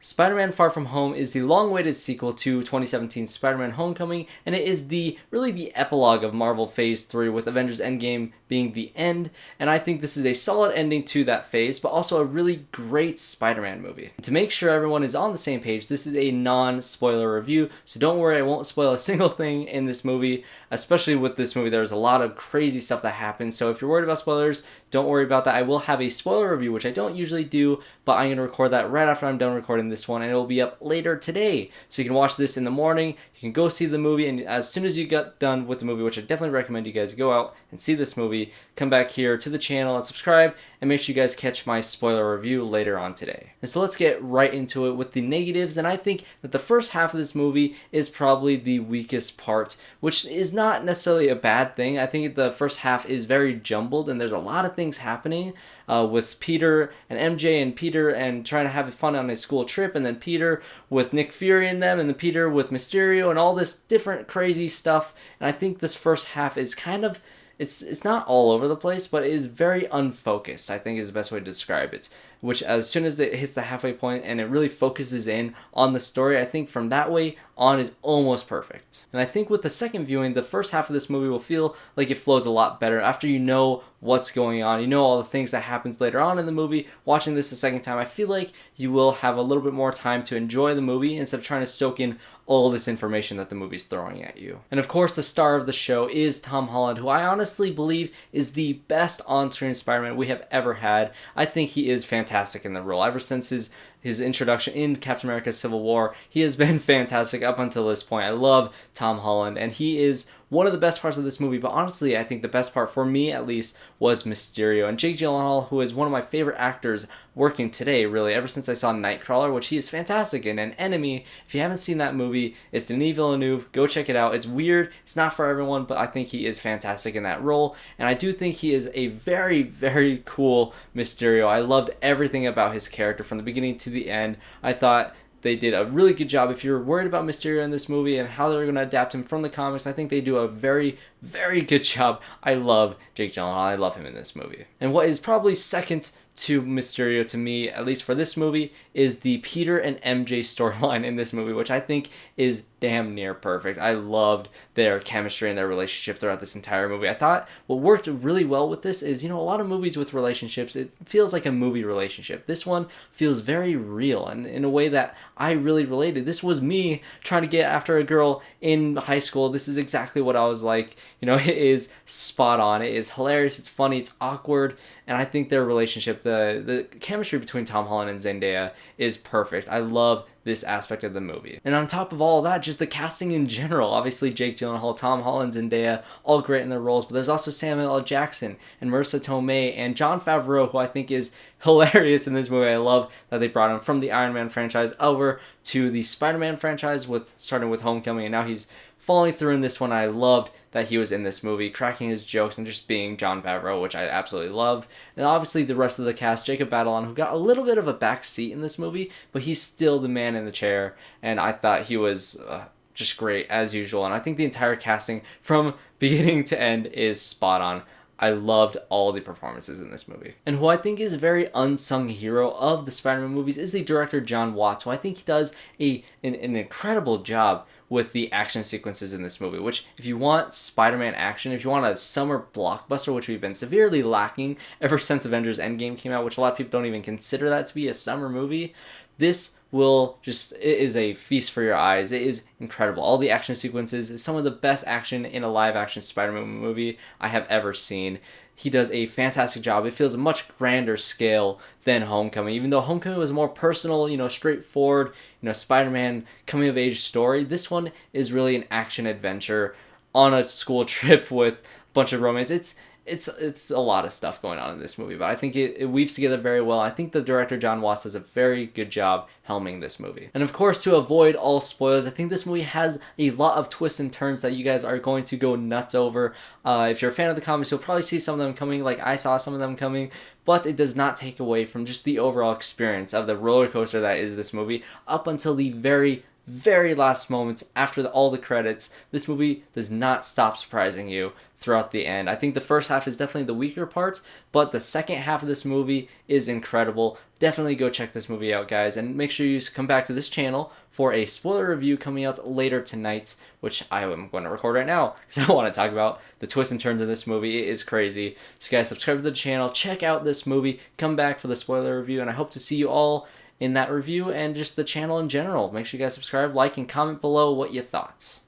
Spider-Man Far From Home is the long-awaited sequel to 2017's Spider-Man Homecoming, and it is really the epilogue of Marvel Phase 3, with Avengers Endgame being the end, and I think this is a solid ending to that phase, but also a really great Spider-Man movie. To make sure everyone is on the same page, this is a non-spoiler review, so don't worry, I won't spoil a single thing in this movie. Especially with this movie, there's a lot of crazy stuff that happens, so if you're worried about spoilers, don't worry about that. I will have a spoiler review, which I don't usually do, but I'm going to record that right after I'm done recording this one, and it will be up later today. So you can watch this in the morning, you can go see the movie, and as soon as you get done with the movie, which I definitely recommend you guys go out and see this movie, come back here to the channel and subscribe, and make sure you guys catch my spoiler review later on today. And so let's get right into it with the negatives, and I think that the first half of this movie is probably the weakest part, which is not necessarily a bad thing. I think the first half is very jumbled, and there's a lot of things happening with Peter and MJ, and Peter and trying to have fun on his school trip, and then Peter with Nick Fury in them, and then Peter with Mysterio, and all this different crazy stuff. And I think this first half is kind of, it's not all over the place, but it is very unfocused, I think is the best way to describe it. Which, as soon as it hits the halfway point and it really focuses in on the story, I think from that way on is almost perfect. And I think with the second viewing, the first half of this movie will feel like it flows a lot better after you know what's going on, you know all the things that happens later on in the movie. Watching this a second time, I feel like you will have a little bit more time to enjoy the movie instead of trying to soak in all this information that the movie's throwing at you. And of course, the star of the show is Tom Holland, who I honestly believe is the best on-screen Spider-Man we have ever had. I think he is fantastic in the role. Ever since his introduction in Captain America Civil War, he has been fantastic up until this point. I love Tom Holland, and he is one of the best parts of this movie, but honestly, I think the best part, for me at least, was Mysterio. And Jake Gyllenhaal, who is one of my favorite actors working today, really, ever since I saw Nightcrawler, which he is fantastic in, and Enemy. If you haven't seen that movie, it's Denis Villeneuve. Go check it out. It's weird. It's not for everyone, but I think he is fantastic in that role, and I do think he is a very, very cool Mysterio. I loved everything about his character from the beginning to the end. I thought they did a really good job. If you're worried about Mysterio in this movie and how they're going to adapt him from the comics, I think they do a very, very good job. I love Jake Gyllenhaal. I love him in this movie. And what is probably second to Mysterio to me, at least for this movie, is the Peter and MJ storyline in this movie, which I think is damn near perfect. I loved their chemistry and their relationship throughout this entire movie. I thought what worked really well with this is, a lot of movies with relationships, it feels like a movie relationship. This one feels very real, and in a way that I really related. This was me trying to get after a girl in high school. This is exactly what I was like. It is spot on. It is hilarious. It's funny. It's awkward. And I think their relationship, the chemistry between Tom Holland and Zendaya is perfect. I love this aspect of the movie. And on top of all that, just the casting in general. Obviously, Jake Gyllenhaal, Tom Holland, Zendaya, all great in their roles, but there's also Samuel L. Jackson and Marisa Tomei and Jon Favreau, who I think is hilarious in this movie. I love that they brought him from the Iron Man franchise over to the Spider-Man franchise, starting with Homecoming, and now he's falling through in this one. I loved that he was in this movie, cracking his jokes and just being Jon Favreau, which I absolutely love. And obviously the rest of the cast, Jacob Batalon, who got a little bit of a back seat in this movie, but he's still the man in the chair, and I thought he was just great as usual. And I think the entire casting from beginning to end is spot on. I loved all the performances in this movie. And who I think is a very unsung hero of the Spider-Man movies is the director Jon Watts, who I think he does an incredible job with the action sequences in this movie, which, if you want Spider-Man action, if you want a summer blockbuster, which we've been severely lacking ever since Avengers Endgame came out, which a lot of people don't even consider that to be a summer movie, this it is a feast for your eyes. It is incredible. All the action sequences is some of the best action in a live-action Spider-Man movie I have ever seen. He does a fantastic job. It feels a much grander scale than Homecoming. Even though Homecoming was more personal, straightforward, Spider-Man coming-of-age story, this one is really an action adventure on a school trip with a bunch of romance. It's a lot of stuff going on in this movie, but I think it weaves together very well. I think the director, Jon Watts, does a very good job helming this movie. And of course, to avoid all spoilers, I think this movie has a lot of twists and turns that you guys are going to go nuts over. If you're a fan of the comics, you'll probably see some of them coming, like I saw some of them coming, but it does not take away from just the overall experience of the roller coaster that is this movie up until the very, very last moments after all the credits. This movie does not stop surprising you throughout the end. I think the first half is definitely the weaker part, but the second half of this movie is incredible. Definitely go check this movie out, guys, and make sure you come back to this channel for a spoiler review coming out later tonight, which I am going to record right now because I want to talk about the twists and turns in this movie. It is crazy. So guys, subscribe to the channel, check out this movie, come back for the spoiler review, and I hope to see you all in that review and just the channel in general. Make sure you guys subscribe, like, and comment below what you thought.